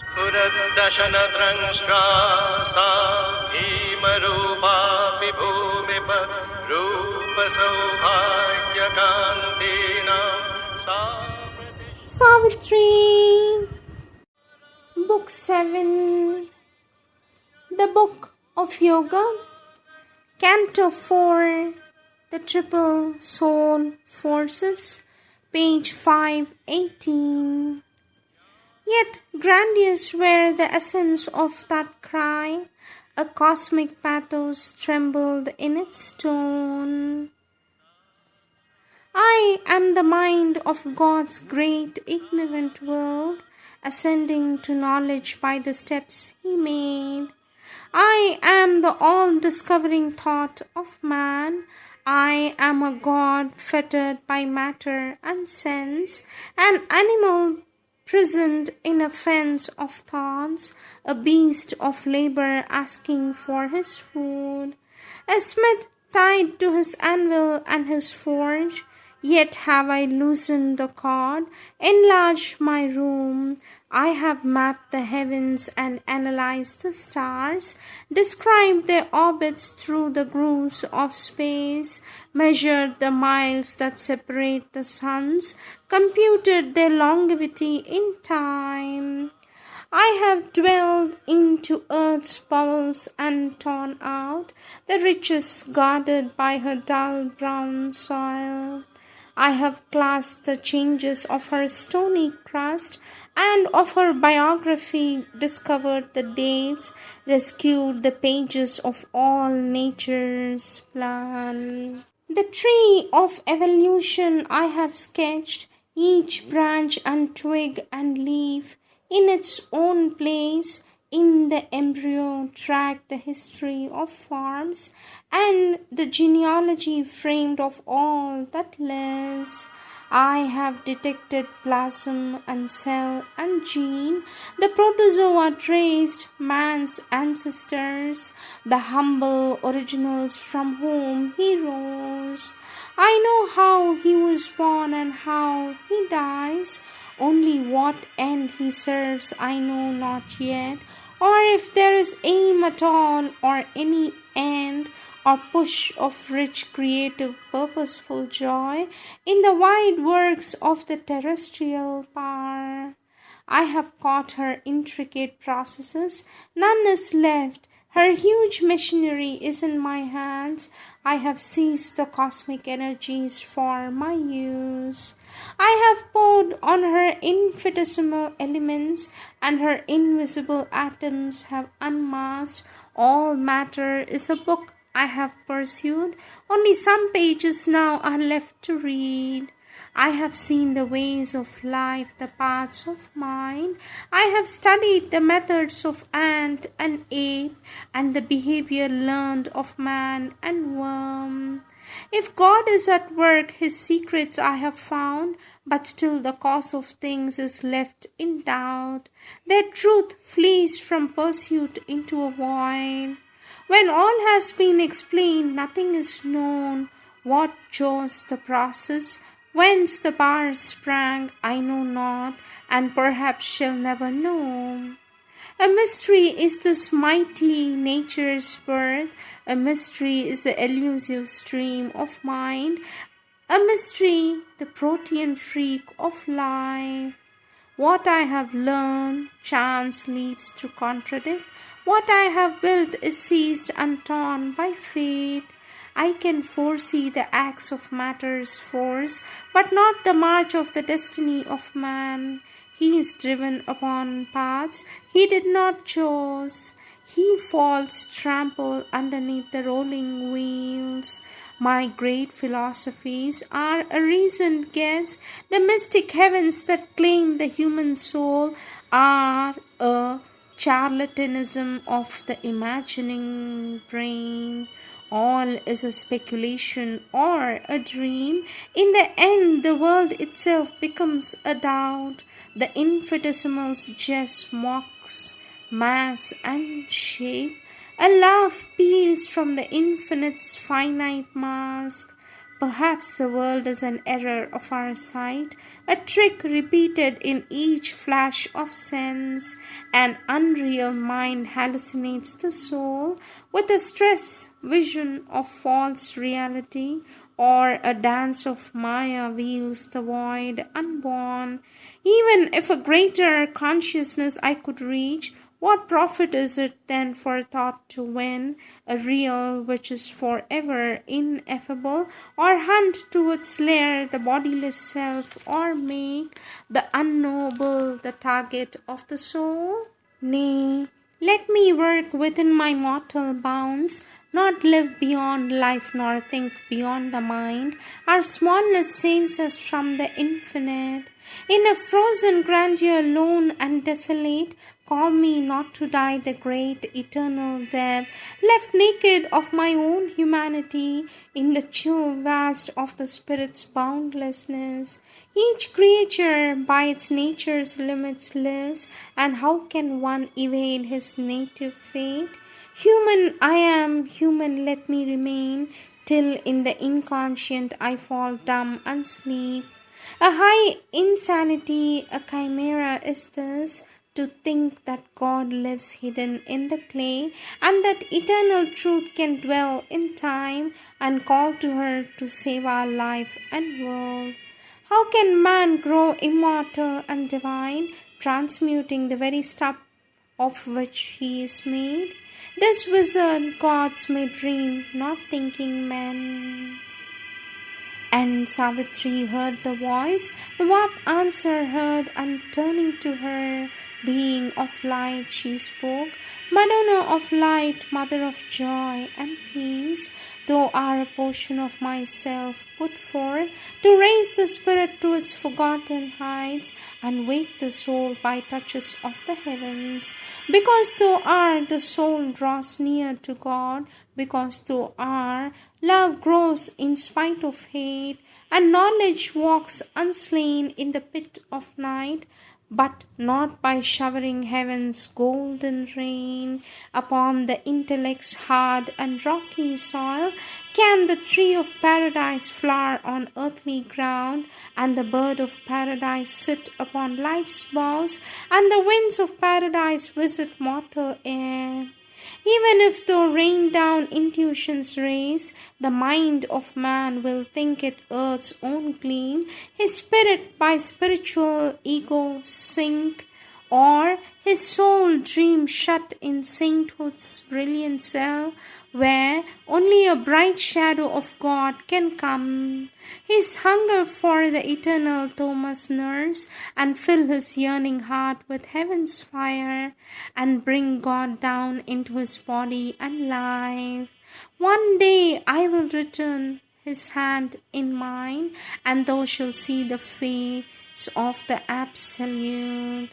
स्फुरद्दशनद्रंष्ट्रा सा भीमरूपापि भूमिप रूपसौभाग्यकान्तीनां सा Savitri. Book 7. The Book of Yoga. Canto 4. The Triple Soul Forces. Page 518. Yet grandiose were the essence of that cry. A cosmic pathos trembled in its tone. I am the mind of God's great ignorant world, ascending to knowledge by the steps He made. I am the all-discovering thought of man. I am a God fettered by matter and sense, an animal prisoned in a fence of thoughts, a beast of labor asking for his food, a smith tied to his anvil and his forge. Yet have I loosened the cord, enlarged my room. I have mapped the heavens and analyzed the stars, described their orbits through the grooves of space, measured the miles that separate the suns, computed their longevity in time. I have dwelled into earth's bowels and torn out the riches guarded by her dull brown soil. I have clasped the changes of her stony crust, and of her biography discovered the dates, rescued the pages of all nature's plan. The tree of evolution I have sketched, each branch and twig and leaf in its own place. In the embryo track the history of forms and the genealogy framed of all that lives. I have detected plasm and cell and gene, the protozoa traced man's ancestors, the humble originals from whom he rose. I know how he was born and how he dies, only what end he serves I know not yet, or if there is aim at all, or any end or push of rich creative purposeful joy in the wide works of the terrestrial power. I have caught her intricate processes, none is left. Her huge machinery is in my hands. I have seized the cosmic energies for my use. I have poured on her infinitesimal elements, and her invisible atoms have unmasked. All matter is a book I have pursued. Only some pages now are left to read. I have seen the ways of life, the paths of mind. I have studied the methods of ant and ape, and the behavior learned of man and worm. If God is at work, his secrets I have found, but still the cause of things is left in doubt. Their truth flees from pursuit into a void. When all has been explained, nothing is known. What chose the process? Whence the bar sprang, I know not, and perhaps shall never know. A mystery is this mighty nature's birth. A mystery is the elusive stream of mind. A mystery, the protean freak of life. What I have learned, chance leaves to contradict. What I have built is seized and torn by fate. I can foresee the acts of matter's force, but not the march of the destiny of man. He is driven upon paths he did not choose. He falls trampled underneath the rolling wheels. My great philosophies are a reasoned guess. The mystic heavens that claim the human soul are a charlatanism of the imagining brain. All is a speculation or a dream. In the end, the world itself becomes a doubt. The infinitesimal jest mocks mass and shape. A laugh peals from the infinite's finite mask. Perhaps the world is an error of our sight, a trick repeated in each flash of sense. An unreal mind hallucinates the soul with a stress vision of false reality, or a dance of Maya wheels the void unborn. Even if a greater consciousness I could reach, what profit is it then for thought to win a real which is forever ineffable, or hunt to its lair the bodiless self, or make the unknowable the target of the soul? Nay, let me work within my mortal bounds, not live beyond life nor think beyond the mind. Our smallness saves us from the infinite. In a frozen grandeur, lone and desolate, call me not to die the great eternal death, left naked of my own humanity, in the chill vast of the spirit's boundlessness. Each creature by its nature's limits lives, and how can one evade his native fate? Human I am, human let me remain, till in the inconscient I fall dumb and sleep. A high insanity, a chimera is this, to think that God lives hidden in the clay, and that eternal truth can dwell in time and call to her to save our life and world. How can man grow immortal and divine, transmuting the very stuff of which he is made? This wizard gods may dream, not thinking men. And Savitri heard the voice, the warp answer heard, and turning to her, being of light, she spoke, Madonna of light, mother of joy and peace, thou art a portion of myself put forth to raise the spirit to its forgotten heights and wake the soul by touches of the heavens. Because thou art, the soul draws near to God, because thou art, love grows in spite of hate, and knowledge walks unslain in the pit of night, but not by showering heaven's golden rain upon the intellect's hard and rocky soil can the tree of paradise flower on earthly ground, and the bird of paradise sit upon life's boughs, and the winds of paradise visit mortal air. Even if thou rain down intuition's rays, the mind of man will think it earth's own gleam, his spirit by spiritual ego sink, or his soul dream shut in sainthood's brilliant cell, where only a bright shadow of God can come. His hunger for the eternal thou must nurse, and fill his yearning heart with heaven's fire, and bring God down into his body and life. One day I will return his hand in mine, and thou shalt see the face of the Absolute.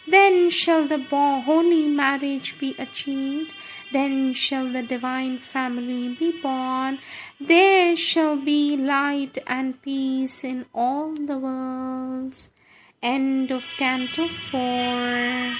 Then shall the holy marriage be achieved. Then shall the divine family be born. There shall be light and peace in all the worlds. End of Canto 4.